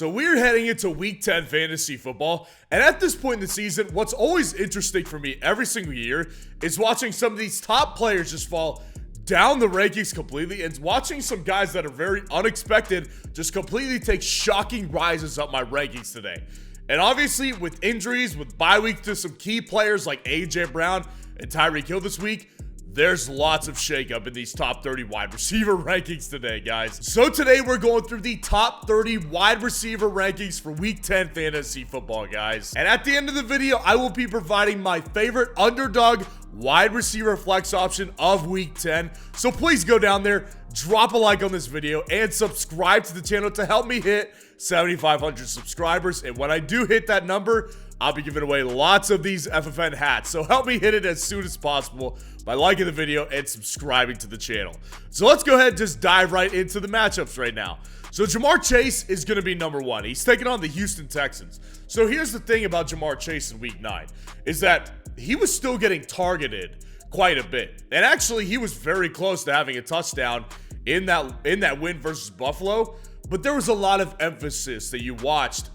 So we're heading into week 10 fantasy football, and at this point in the season, what's always interesting for me every single year is watching some of these top players just fall down the rankings completely, and watching some guys that are very unexpected just completely take shocking rises up my rankings today. And obviously with injuries, with bye weeks to some key players like AJ Brown and Tyreek Hill this week, there's lots of shakeup in these top 30 wide receiver rankings today, guys. So today we're going through the top 30 wide receiver rankings for week 10 fantasy football, guys. And at the end of the video, I will be providing my favorite underdog wide receiver flex option of week 10. So please go down there, drop a like on this video, and subscribe to the channel to help me hit 7,500 subscribers. And when I do hit that number, I'll be giving away lots of these FFN hats. So help me hit it as soon as possible by liking the video and subscribing to the channel. So let's go ahead and just dive right into the matchups right now. So Jamar Chase is going to be number one. He's taking on the Houston Texans. So here's the thing about Jamar Chase in week 9 is that he was still getting targeted quite a bit. And actually, he was very close to having a touchdown in that win versus Buffalo. But there was a lot of emphasis that you watched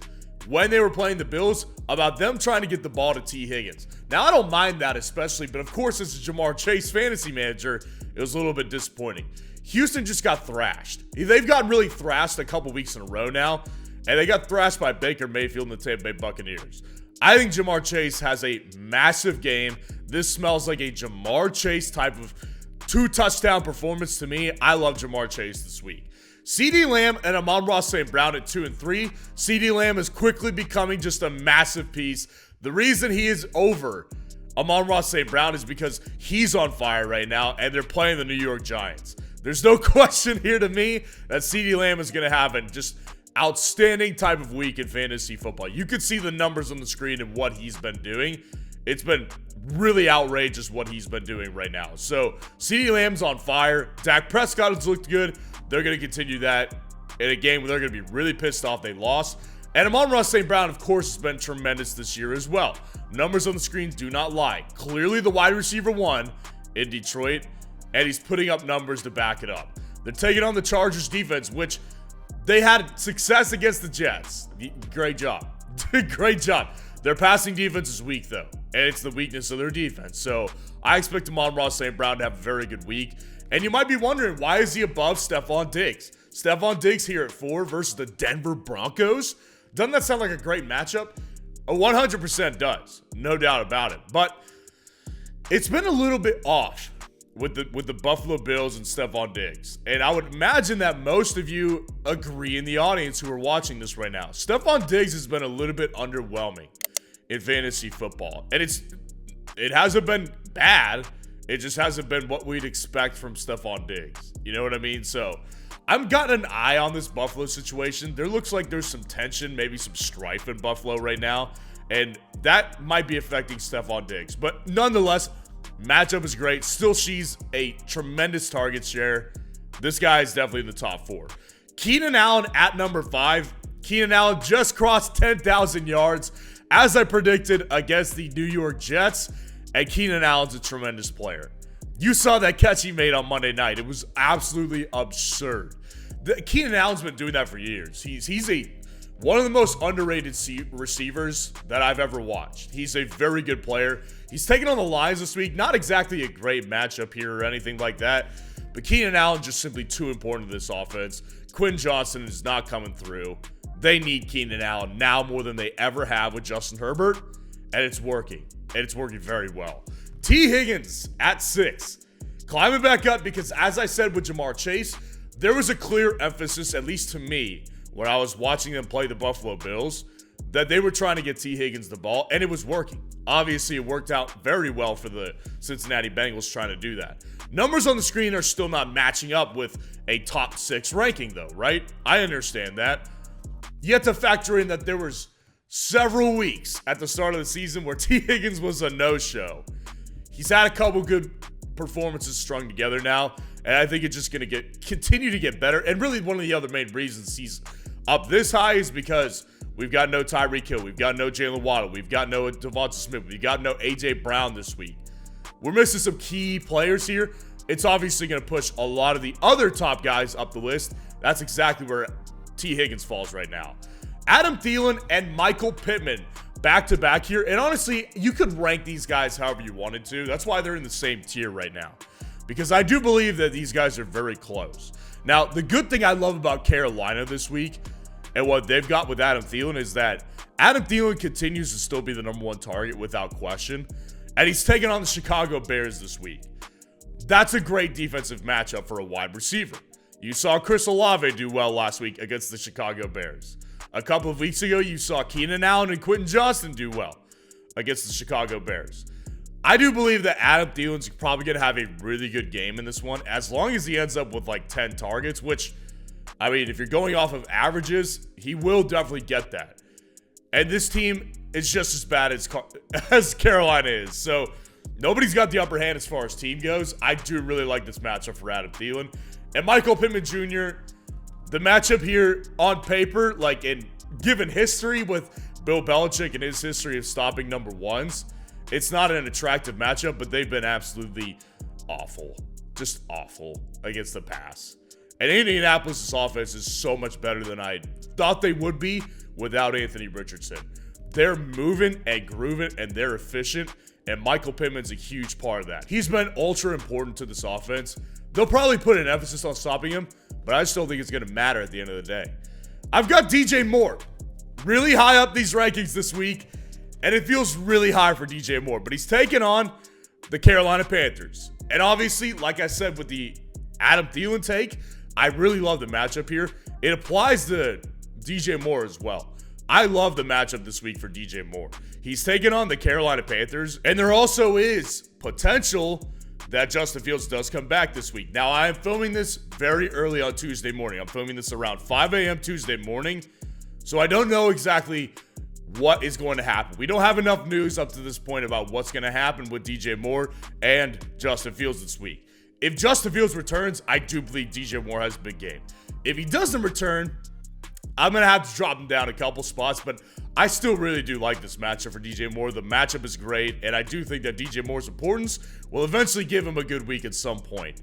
when they were playing the Bills about them trying to get the ball to T. Higgins. Now, I don't mind that especially, but of course, as a Jamar Chase fantasy manager, it was a little bit disappointing. Houston just got thrashed. They've gotten really thrashed a couple weeks in a row now, and they got thrashed by Baker Mayfield and the Tampa Bay Buccaneers. I think Jamar Chase has a massive game. This smells like a Jamar Chase type of 2-touchdown performance to me. I love Jamar Chase this week. CeeDee Lamb and Amari St. Brown at 2 and 3. CeeDee Lamb is quickly becoming just a massive piece. The reason he is over Amari St. Brown is because he's on fire right now, and they're playing the New York Giants. There's no question here to me that CeeDee Lamb is going to have a just outstanding type of week in fantasy football. You could see the numbers on the screen and what he's been doing. It's been really outrageous what he's been doing right now. So CeeDee Lamb's on fire. Dak Prescott has looked good. They're going to continue that in a game where they're going to be really pissed off they lost. And Amon-Ra St. Brown, of course, has been tremendous this year as well. Numbers on the screen do not lie. Clearly the wide receiver 1 in Detroit, and he's putting up numbers to back it up. They're taking on the Chargers defense, which they had success against the Jets. Great job. Great job. Their passing defense is weak, though, and it's the weakness of their defense. So I expect Amon-Ra St. Brown to have a very good week. And you might be wondering, why is he above Stefon Diggs? Stefon Diggs here at 4 versus the Denver Broncos? Doesn't that sound like a great matchup? 100% does. No doubt about it. But it's been a little bit off with the Buffalo Bills and Stefon Diggs. And I would imagine that most of you agree in the audience who are watching this right now. Stefon Diggs has been a little bit underwhelming in fantasy football. And it hasn't been bad. It just hasn't been what we'd expect from Stefon Diggs. You know what I mean? So I'm got an eye on this Buffalo situation. There looks like there's some tension, maybe some strife in Buffalo right now. And that might be affecting Stefon Diggs. But nonetheless, matchup is great. Still sees a tremendous target share. This guy is definitely in the top 4. Keenan Allen at number 5. Keenan Allen just crossed 10,000 yards as I predicted against the New York Jets. And Keenan Allen's a tremendous player. You saw that catch he made on Monday night. It was absolutely absurd. Keenan Allen's been doing that for years. He's one of the most underrated receivers that I've ever watched. He's a very good player. He's taking on the Lions this week. Not exactly a great matchup here or anything like that. But Keenan Allen just simply too important to this offense. Quinn Johnson is not coming through. They need Keenan Allen now more than they ever have with Justin Herbert. And it's working. And it's working very well. T. Higgins at 6. Climbing back up because, as I said with Jamar Chase, there was a clear emphasis, at least to me, when I was watching them play the Buffalo Bills, that they were trying to get T. Higgins the ball, and it was working. Obviously, it worked out very well for the Cincinnati Bengals trying to do that. Numbers on the screen are still not matching up with a top 6 ranking, though, right? I understand that. You have to factor in that there was several weeks at the start of the season where T. Higgins was a no-show. He's had a couple good performances strung together now, and I think it's just going to continue to get better. And really, one of the other main reasons he's up this high is because we've got no Tyreek Hill, we've got no Jalen Waddle, we've got no Devonta Smith, we've got no AJ Brown this week. We're missing some key players here. It's obviously going to push a lot of the other top guys up the list. That's exactly where T. Higgins falls right now. Adam Thielen and Michael Pittman back to back here. And honestly, you could rank these guys however you wanted to. That's why they're in the same tier right now, because I do believe that these guys are very close. Now, the good thing I love about Carolina this week and what they've got with Adam Thielen is that Adam Thielen continues to still be the #1 target without question. And he's taking on the Chicago Bears this week. That's a great defensive matchup for a wide receiver. You saw Chris Olave do well last week against the Chicago Bears. A couple of weeks ago, you saw Keenan Allen and Quentin Johnston do well against the Chicago Bears. I do believe that Adam Thielen's probably going to have a really good game in this one, as long as he ends up with like 10 targets, which, I mean, if you're going off of averages, he will definitely get that. And this team is just as bad as Carolina is. So nobody's got the upper hand as far as team goes. I do really like this matchup for Adam Thielen. And Michael Pittman Jr., the matchup here on paper, like in given history with Bill Belichick and his history of stopping #1s, it's not an attractive matchup, but they've been absolutely awful. Just awful against the pass. And Indianapolis' offense is so much better than I thought they would be without Anthony Richardson. They're moving and grooving, and they're efficient, and Michael Pittman's a huge part of that. He's been ultra important to this offense. They'll probably put an emphasis on stopping him, but I just don't think it's going to matter at the end of the day. I've got DJ Moore really high up these rankings this week, and it feels really high for DJ Moore, but he's taking on the Carolina Panthers. And obviously, like I said with the Adam Thielen take, I really love the matchup here. It applies to DJ Moore as well. I love the matchup this week for DJ Moore. He's taking on the Carolina Panthers, and there also is potential that Justin Fields does come back this week. Now, I am filming this very early on Tuesday morning. I'm filming this around 5 a.m. Tuesday morning, so I don't know exactly what is going to happen. We don't have enough news up to this point about what's going to happen with DJ Moore and Justin Fields this week. If Justin Fields returns, I do believe DJ Moore has a big game. If he doesn't return, I'm going to have to drop him down a couple spots, but I still really do like this matchup for DJ Moore. The matchup is great, and I do think that DJ Moore's importance will eventually give him a good week at some point.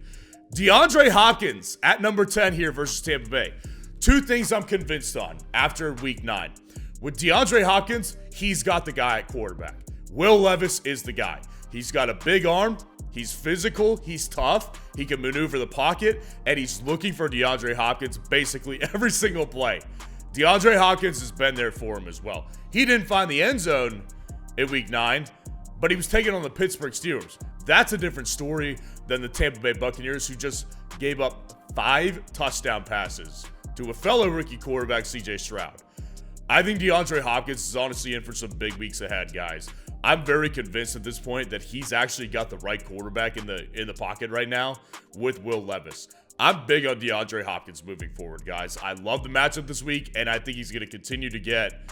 DeAndre Hopkins at number 10 here versus Tampa Bay. Two things I'm convinced on after week 9. With DeAndre Hopkins, he's got the guy at quarterback. Will Levis is the guy. He's got a big arm. He's physical. He's tough. He can maneuver the pocket, and he's looking for DeAndre Hopkins basically every single play. DeAndre Hopkins has been there for him as well. He didn't find the end zone in week 9, but he was taking on the Pittsburgh Steelers. That's a different story than the Tampa Bay Buccaneers, who just gave up 5 touchdown passes to a fellow rookie quarterback, CJ Stroud. I think DeAndre Hopkins is honestly in for some big weeks ahead, guys. I'm very convinced at this point that he's actually got the right quarterback in the pocket right now with Will Levis. I'm big on DeAndre Hopkins moving forward, guys. I love the matchup this week, and I think he's going to continue to get,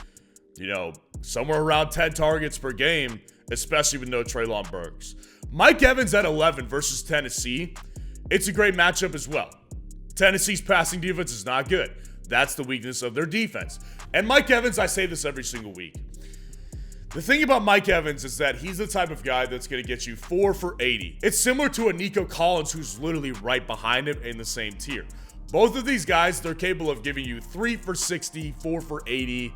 somewhere around 10 targets per game, especially with no Treylon Burks. Mike Evans at 11 versus Tennessee. It's a great matchup as well. Tennessee's passing defense is not good. That's the weakness of their defense. And Mike Evans, I say this every single week. The thing about Mike Evans is that he's the type of guy that's going to get you 4 for 80. It's similar to a Nico Collins, who's literally right behind him in the same tier. Both of these guys, they're capable of giving you 3 for 60, 4 for 80,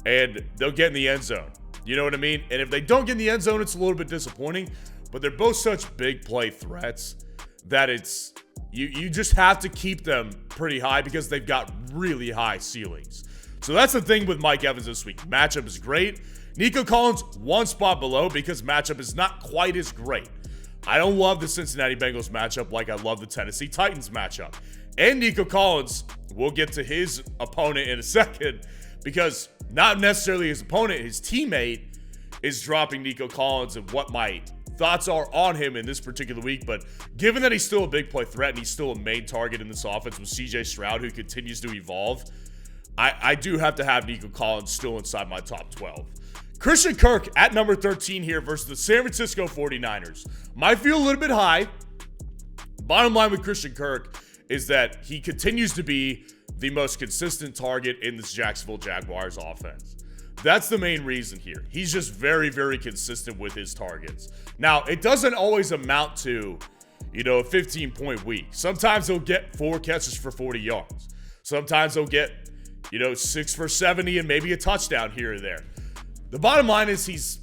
and they'll get in the end zone. You know what I mean? And if they don't get in the end zone, it's a little bit disappointing, but they're both such big play threats that it's you just have to keep them pretty high because they've got really high ceilings. So that's the thing with Mike Evans this week. Matchup is great. Nico Collins, one spot below because matchup is not quite as great. I don't love the Cincinnati Bengals matchup like I love the Tennessee Titans matchup. And Nico Collins, we'll get to his opponent in a second, because not necessarily his opponent, his teammate is dropping Nico Collins and what my thoughts are on him in this particular week. But given that he's still a big play threat and he's still a main target in this offense with CJ Stroud, who continues to evolve, I do have to have Nico Collins still inside my top 12. Christian Kirk at number 13 here versus the San Francisco 49ers. Might feel a little bit high. Bottom line with Christian Kirk is that he continues to be the most consistent target in this Jacksonville Jaguars offense. That's the main reason here. He's just very, very consistent with his targets. Now, it doesn't always amount to, a 15-point week. Sometimes he'll get 4 catches for 40 yards. Sometimes he'll get, 6 for 70 and maybe a touchdown here or there. The bottom line is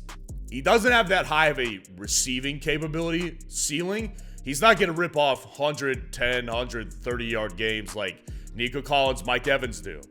he doesn't have that high of a receiving capability ceiling. He's not going to rip off 110, 130-yard games like Nico Collins, Mike Evans do.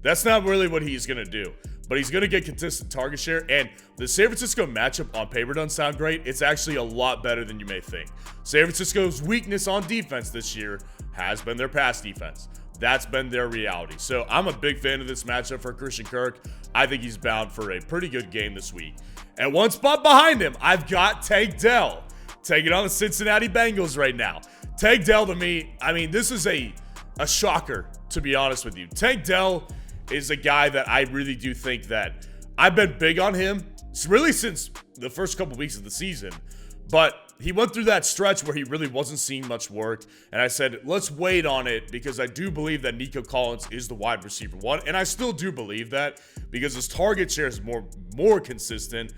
That's not really what he's going to do. But he's going to get consistent target share. And the San Francisco matchup on paper doesn't sound great. It's actually a lot better than you may think. San Francisco's weakness on defense this year has been their pass defense. That's been their reality. So I'm a big fan of this matchup for Christian Kirk. I think he's bound for a pretty good game this week. And one spot behind him, I've got Tank Dell taking on the Cincinnati Bengals right now. Tank Dell, to me, I mean, this is a shocker, to be honest with you. Tank Dell is a guy that I really do think that I've been big on him really since the first couple weeks of the season. But he went through that stretch where he really wasn't seeing much work. And I said, let's wait on it because I do believe that Nico Collins is the wide receiver one. And I still do believe that because his target share is more consistent.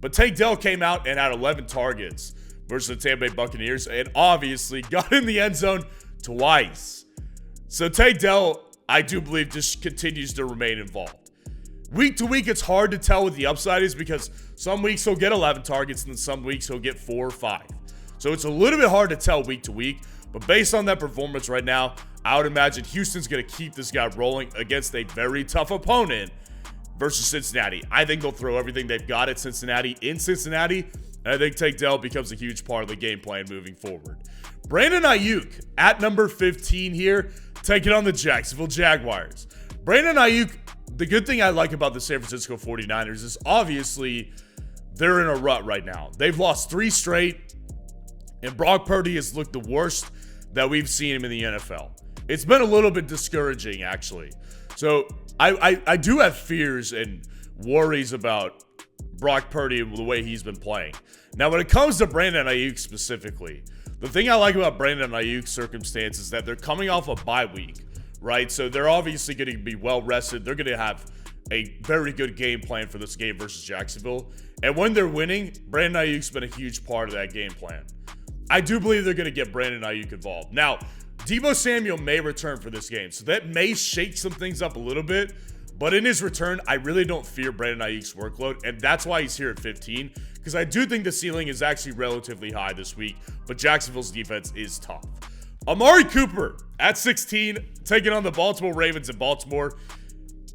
But Tank Dell came out and had 11 targets versus the Tampa Bay Buccaneers and obviously got in the end zone twice. So Tank Dell, I do believe, just continues to remain involved. Week to week, it's hard to tell what the upside is because some weeks he'll get 11 targets and then some weeks he'll get 4 or 5. So it's a little bit hard to tell week to week, but based on that performance right now, I would imagine Houston's going to keep this guy rolling against a very tough opponent versus Cincinnati. I think they'll throw everything they've got at Cincinnati in Cincinnati, and I think Tank Dell becomes a huge part of the game plan moving forward. Brandon Aiyuk at number 15 here, taking on the Jacksonville Jaguars. Brandon Aiyuk, the good thing I like about the San Francisco 49ers is obviously they're in a rut right now. They've lost 3 straight, and Brock Purdy has looked the worst that we've seen him in the NFL. It's been a little bit discouraging, actually. So I do have fears and worries about Brock Purdy the way he's been playing. Now, when it comes to Brandon Aiyuk specifically, the thing I like about Brandon Aiyuk's circumstance is that they're coming off a bye week, right? So they're obviously going to be well rested. They're going to have a very good game plan for this game versus Jacksonville. And when they're winning, Brandon Aiyuk's been a huge part of that game plan. I do believe they're going to get Brandon Aiyuk involved. Now, Deebo Samuel may return for this game, so that may shake some things up a little bit. But in his return, I really don't fear Brandon Aiyuk's workload, and that's why he's here at 15, because I do think the ceiling is actually relatively high this week, but Jacksonville's defense is tough. Amari Cooper at 16, taking on the Baltimore Ravens in Baltimore.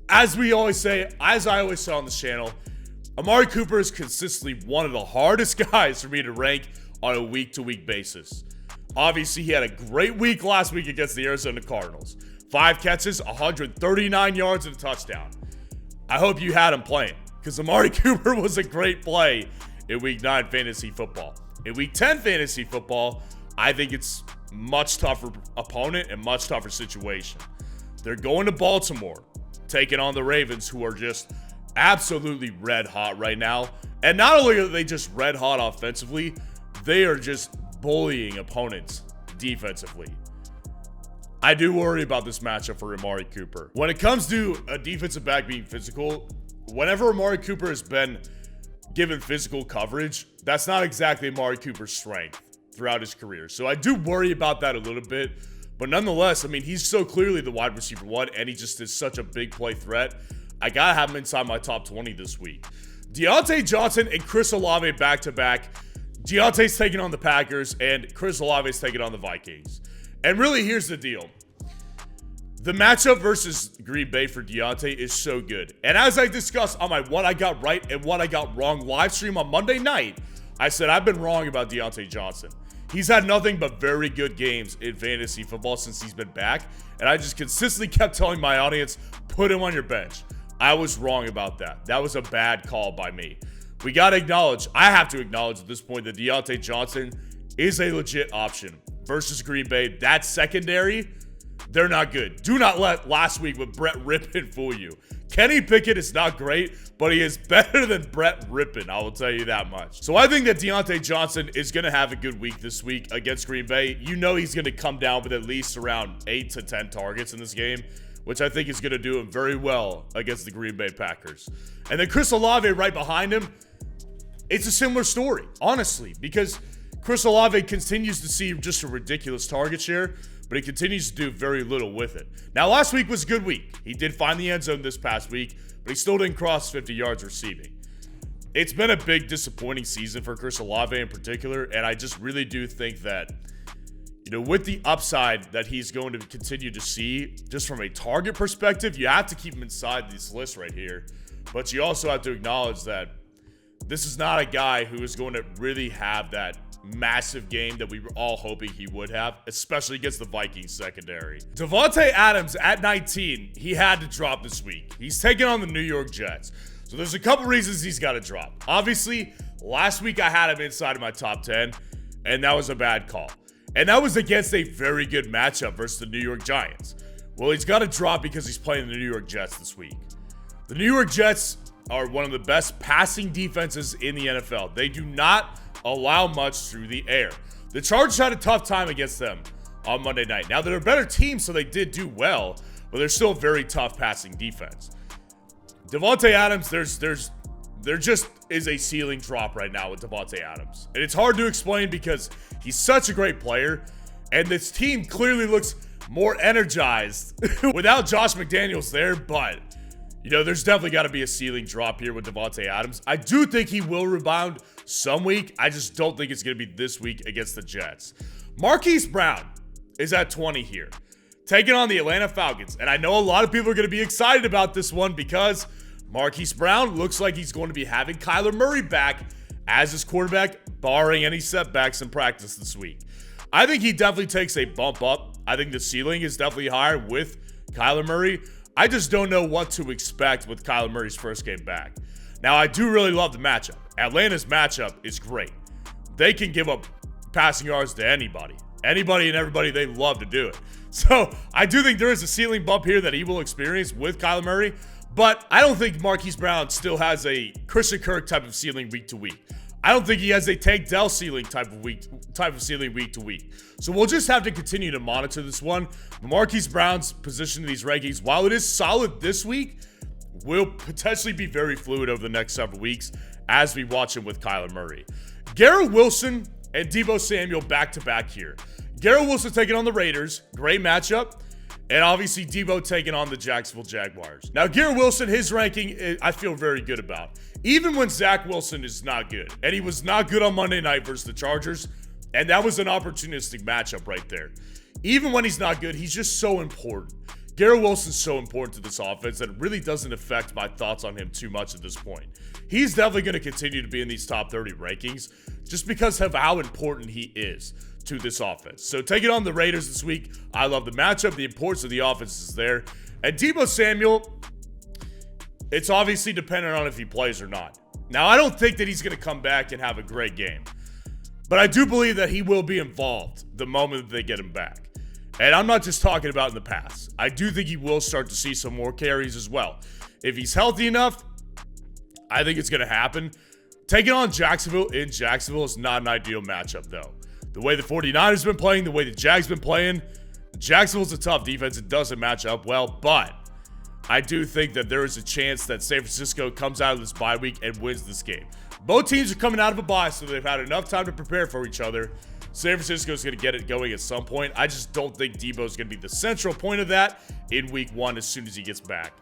As we always say, as I always say on this channel, Amari Cooper is consistently one of the hardest guys for me to rank on a week-to-week basis. Obviously, he had a great week last week against the Arizona Cardinals. 5 catches, 139 yards, and a touchdown. I hope you had him playing because Amari Cooper was a great play in Week 9 fantasy football. In Week 10 fantasy football, I think it's much tougher opponent and much tougher situation. They're going to Baltimore, taking on the Ravens, who are just absolutely red hot right now. And not only are they just red hot offensively, they are just bullying opponents defensively. I do worry about this matchup for Amari Cooper. When it comes to a defensive back being physical, whenever Amari Cooper has been given physical coverage, that's not exactly Amari Cooper's strength throughout his career. So I do worry about that a little bit. But nonetheless, I mean, he's so clearly the wide receiver one, and he just is such a big play threat. I gotta have him inside my top 20 this week. Deontay Johnson and Chris Olave back-to-back. Deontay's taking on the Packers, and Chris Olave's taking on the Vikings. And really, here's the deal. The matchup versus Green Bay for Deontay is so good. And as I discussed on my What I Got Right and What I Got Wrong live stream on Monday night, I said I've been wrong about Deontay Johnson. He's had nothing but very good games in fantasy football since he's been back. And I just consistently kept telling my audience, put him on your bench. I was wrong about that. That was a bad call by me. We got to acknowledge, I have to acknowledge at this point that Deontay Johnson is a legit option versus Green Bay. That secondary, they're not good. Do not let last week with Brett Rippon fool you. Kenny Pickett is not great, but he is better than Brett Rippon, I will tell you that much. So I think that Deontay Johnson is going to have a good week this week against Green Bay. You know he's going to come down with at least around 8 to 10 targets in this game, which I think is going to do him very well against the Green Bay Packers. And then Chris Olave right behind him, it's a similar story, honestly, because Chris Olave continues to see just a ridiculous target share, but he continues to do very little with it. Now, last week was a good week. He did find the end zone this past week, but he still didn't cross 50 yards receiving. It's been a big disappointing season for Chris Olave in particular, and I just really do think that, with the upside that he's going to continue to see, just from a target perspective, you have to keep him inside this list right here. But you also have to acknowledge that this is not a guy who is going to really have that massive game that we were all hoping he would have, especially against the Vikings secondary. Devonte Adams at 19, he had to drop this week. He's taking on the New York Jets. So there's a couple reasons he's got to drop. Obviously, last week I had him inside of my top 10, and that was a bad call. And that was against a very good matchup versus the New York Giants. Well, he's got to drop because he's playing the New York Jets this week. The New York Jets are one of the best passing defenses in the NFL. They do not allow much through the air. The Chargers had a tough time against them on Monday night. Now, they're a better team, so they did do well, but they're still a very tough passing defense. Devonte Adams, there just is a ceiling drop right now with Devonte Adams. And it's hard to explain because he's such a great player, and this team clearly looks more energized without Josh McDaniels there, but there's definitely got to be a ceiling drop here with Devonte Adams. I do think he will rebound some week. I just don't think it's going to be this week against the Jets. Marquise Brown is at 20 here, taking on the Atlanta Falcons. And I know a lot of people are going to be excited about this one because Marquise Brown looks like he's going to be having Kyler Murray back as his quarterback, barring any setbacks in practice this week. I think he definitely takes a bump up. I think the ceiling is definitely higher with Kyler Murray. I just don't know what to expect with Kyler Murray's first game back. Now, I do really love the matchup. Atlanta's matchup is great. They can give up passing yards to anybody. Anybody and everybody, they love to do it. So, I do think there is a ceiling bump here that he will experience with Kyler Murray. But I don't think Marquise Brown still has a Christian Kirk type of ceiling week to week. I don't think he has a Tank Dell ceiling type of ceiling week to week. So we'll just have to continue to monitor this one. Marquise Brown's position in these rankings, while it is solid this week, will potentially be very fluid over the next several weeks as we watch him with Kyler Murray. Garrett Wilson and Deebo Samuel back-to-back here. Garrett Wilson taking on the Raiders. Great matchup. And obviously, Deebo taking on the Jacksonville Jaguars. Now, Garrett Wilson, his ranking, I feel very good about. Even when Zach Wilson is not good. And he was not good on Monday night versus the Chargers. And that was an opportunistic matchup right there. Even when he's not good, he's just so important. Garrett Wilson's so important to this offense that it really doesn't affect my thoughts on him too much at this point. He's definitely going to continue to be in these top 30 rankings just because of how important he is to this offense. So taking on the Raiders this week, I love the matchup. The importance of the offense is there. And Deebo Samuel, it's obviously dependent on if he plays or not. Now, I don't think that he's going to come back and have a great game. But I do believe that he will be involved the moment that they get him back. And I'm not just talking about in the past. I do think he will start to see some more carries as well. If he's healthy enough, I think it's going to happen. Taking on Jacksonville in Jacksonville is not an ideal matchup, though. The way the 49ers have been playing, the way the Jags have been playing, Jacksonville's a tough defense. It doesn't match up well, but I do think that there is a chance that San Francisco comes out of this bye week and wins this game. Both teams are coming out of a bye, so they've had enough time to prepare for each other. San Francisco is going to get it going at some point. I just don't think Deebo is going to be the central point of that in week one as soon as he gets back.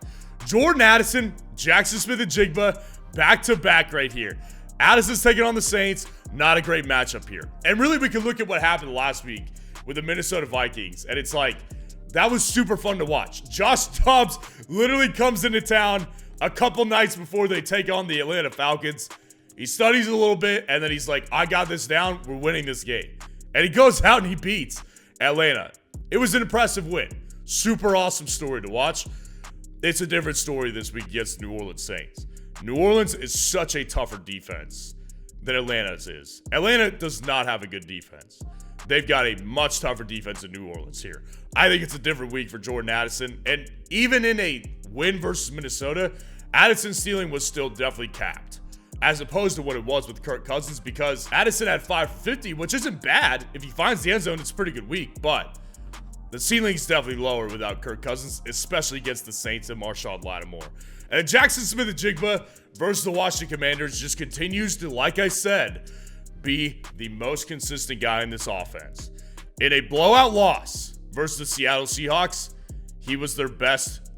Jordan Addison, Jackson Smith-Njigba, back-to-back right here. Addison's taking on the Saints. Not a great matchup here. And really, we can look at what happened last week with the Minnesota Vikings. And it's like, that was super fun to watch. Josh Dobbs literally comes into town a couple nights before they take on the Atlanta Falcons. He studies a little bit, and then he's like, I got this down. We're winning this game. And he goes out and he beats Atlanta. It was an impressive win. Super awesome story to watch. It's a different story this week against New Orleans Saints. New Orleans is such a tougher defense than Atlanta's is. Atlanta does not have a good defense. They've got a much tougher defense than New Orleans here. I think it's a different week for Jordan Addison. And even in a win versus Minnesota, Addison's ceiling was still definitely capped, as opposed to what it was with Kirk Cousins, because Addison had 550, which isn't bad. If he finds the end zone, it's a pretty good week, but the ceiling's definitely lower without Kirk Cousins, especially against the Saints and Marshawn Lattimore. And Jackson Smith-Njigba versus the Washington Commanders just continues to, like I said, be the most consistent guy in this offense. In a blowout loss versus the Seattle Seahawks, he was their best,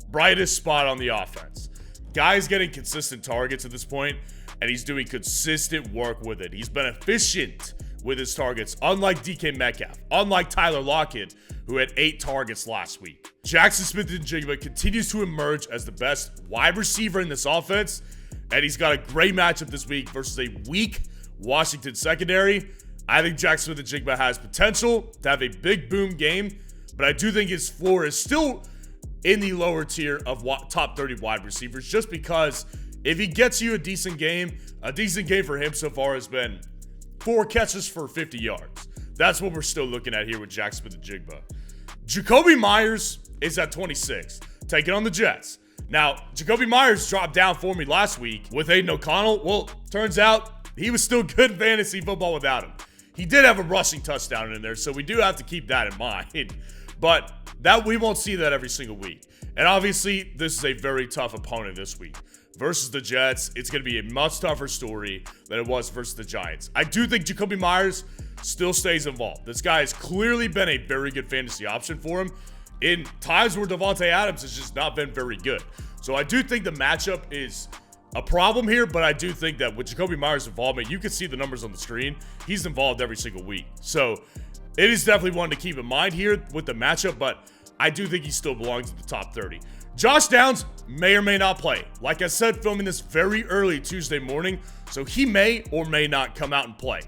brightest spot on the offense. Guy's getting consistent targets at this point, and he's doing consistent work with it. He's been efficient with his targets, unlike DK Metcalf, unlike Tyler Lockett, who had 8 targets last week. Jackson Smith-Njigba continues to emerge as the best wide receiver in this offense, and he's got a great matchup this week versus a weak Washington secondary. I think Jackson Smith-Njigba has potential to have a big boom game, but I do think his floor is still in the lower tier of top 30 wide receivers, just because if he gets you a decent game for him so far has been 4 catches for 50 yards. That's what we're still looking at here with Jackson Smith-Njigba. Jakobi Meyers is at 26, taking on the Jets. Now, Jakobi Meyers dropped down for me last week with Aiden O'Connell. Well, turns out he was still good in fantasy football without him. He did have a rushing touchdown in there, so we do have to keep that in mind. But that we won't see that every single week. And obviously, this is a very tough opponent this week. Versus the Jets, it's going to be a much tougher story than it was versus the Giants. I do think Jakobi Meyers still stays involved. This guy has clearly been a very good fantasy option for him in times where Devonte Adams has just not been very good. So I do think the matchup is a problem here, but I do think that with Jakobi Meyers' involvement, you can see the numbers on the screen. He's involved every single week. So it is definitely one to keep in mind here with the matchup, but I do think he still belongs in the top 30. Josh Downs may or may not play. Like I said, filming this very early Tuesday morning, so he may or may not come out and play.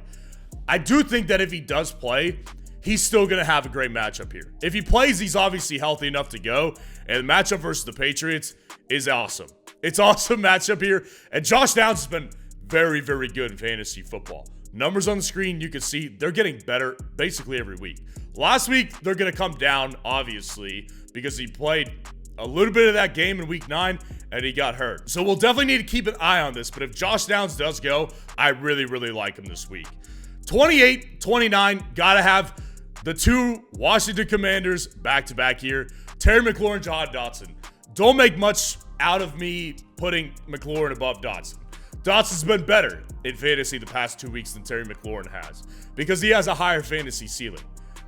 I do think that if he does play, he's still going to have a great matchup here. If he plays, he's obviously healthy enough to go, and the matchup versus the Patriots is awesome. It's awesome matchup here, and Josh Downs has been very, very good in fantasy football. Numbers on the screen, you can see they're getting better basically every week. Last week, they're going to come down, obviously, because he played a little bit of that game in week 9, and he got hurt. So we'll definitely need to keep an eye on this, but if Josh Downs does go, I really, really like him this week. 28, 29, gotta have the 2 Washington Commanders back-to-back here. Terry McLaurin, Jahan Dotson. Don't make much out of me putting McLaurin above Dotson. Dotson's been better in fantasy the past 2 weeks than Terry McLaurin has, because he has a higher fantasy ceiling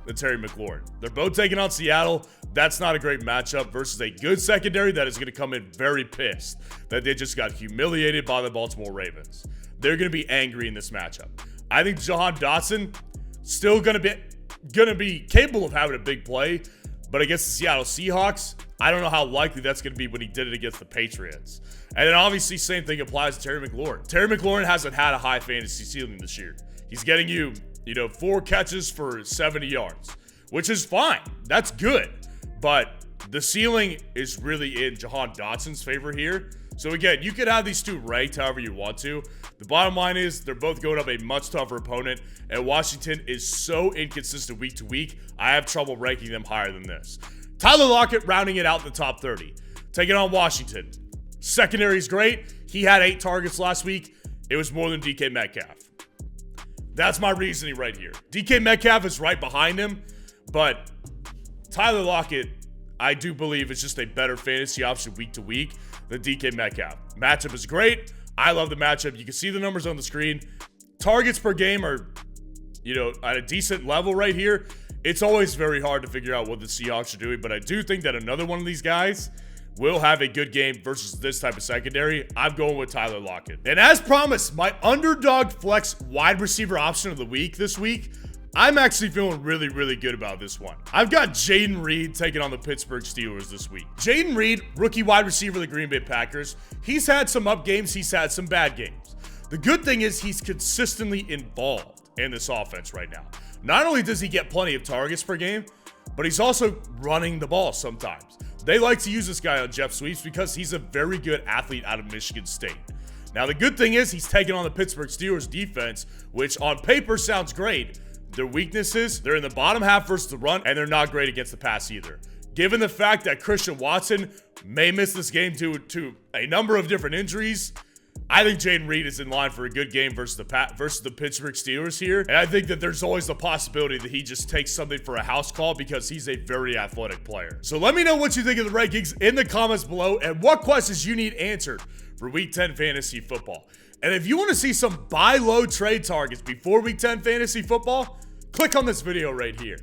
than Terry McLaurin. They're both taking on Seattle. That's not a great matchup versus a good secondary that is going to come in very pissed that they just got humiliated by the Baltimore Ravens. They're going to be angry in this matchup. I think Jahan Dotson still going to be capable of having a big play, but against the Seattle Seahawks, I don't know how likely that's going to be when he did it against the Patriots. And then obviously same thing applies to Terry McLaurin. Terry McLaurin hasn't had a high fantasy ceiling this year. He's getting you 4 catches for 70 yards, which is fine. That's good. But the ceiling is really in Jahan Dotson's favor here. So again, you could have these 2 ranked however you want to. The bottom line is they're both going up a much tougher opponent, and Washington is so inconsistent week to week, I have trouble ranking them higher than this. Tyler Lockett rounding it out in the top 30. Taking on Washington. Secondary is great. He had 8 targets last week. It was more than DK Metcalf. That's my reasoning right here. DK Metcalf is right behind him, but Tyler Lockett, I do believe, is just a better fantasy option week to week than DK Metcalf. Matchup is great. I love the matchup. You can see the numbers on the screen. Targets per game are, at a decent level right here. It's always very hard to figure out what the Seahawks are doing, but I do think that another one of these guys will have a good game versus this type of secondary. I'm going with Tyler Lockett. And as promised, my underdog flex wide receiver option of the week this week, I'm actually feeling really, really good about this one. I've got Jaden Reed taking on the Pittsburgh Steelers this week. Jaden Reed, rookie wide receiver of the Green Bay Packers. He's had some up games. He's had some bad games. The good thing is he's consistently involved in this offense right now. Not only does he get plenty of targets per game, but he's also running the ball sometimes. They like to use this guy on jet sweeps because he's a very good athlete out of Michigan State. Now, the good thing is he's taking on the Pittsburgh Steelers defense, which on paper sounds great. Their weaknesses, they're in the bottom half versus the run, and they're not great against the pass either. Given the fact that Christian Watson may miss this game due to a number of different injuries, I think Jaden Reed is in line for a good game versus the Pittsburgh Steelers here. And I think that there's always the possibility that he just takes something for a house call because he's a very athletic player. So let me know what you think of the rankings in the comments below and what questions you need answered for Week 10 Fantasy Football. And if you want to see some buy low trade targets before Week 10 Fantasy Football, click on this video right here.